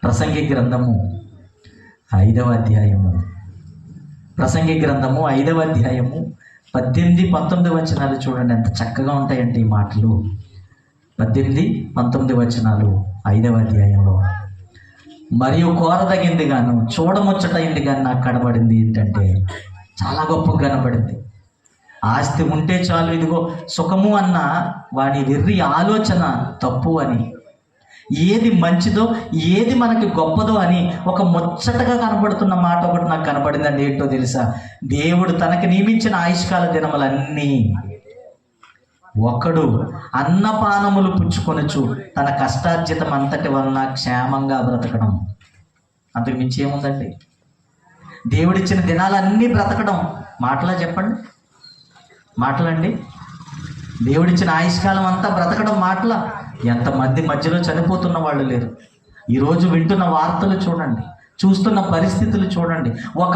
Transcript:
ప్రసంగి గ్రంథము 5వ అధ్యాయము, ప్రసంగి గ్రంథము 5వ అధ్యాయము 18, 19 వచనాలు చూడండి, ఎంత చక్కగా ఉంటాయంటే ఈ మాటలు. 18, 19 వచనాలు 5వ అధ్యాయంలో. మరియు కోరదగింది గాను చూడముచ్చటైంది కానీ నాకు కనబడింది ఏంటంటే, చాలా గొప్పగా కనబడింది. ఆస్తి ఉంటే చాలు, ఇదిగో సుఖము అన్న వాడి వెర్రి ఆలోచన తప్పు అని, ఏది మంచిదో ఏది మనకి గొప్పదో అని ఒక ముచ్చటగా కనబడుతున్న మాట ఒకటి నాకు కనబడిందండి. ఏంటో తెలుసా? దేవుడు తనకి నియమించిన ఆయుష్కాల దినములన్నీ ఒకడు అన్నపానములు పుచ్చుకొనొచ్చు తన కష్టార్జితం అంతటి వలన క్షేమంగా బ్రతకడం. అంతకు మించి ఏముందండి? దేవుడిచ్చిన దినాలన్నీ బ్రతకడం. మాటలా చెప్పండి, మాటలండి. దేవుడిచ్చిన ఆయుష్కాలం అంతా బ్రతకడం మాటల. ఎంతమంది మధ్యలో చనిపోతున్న వాళ్ళు లేరు. ఈరోజు వింటున్న వార్తలు చూడండి, చూస్తున్న పరిస్థితులు చూడండి. ఒక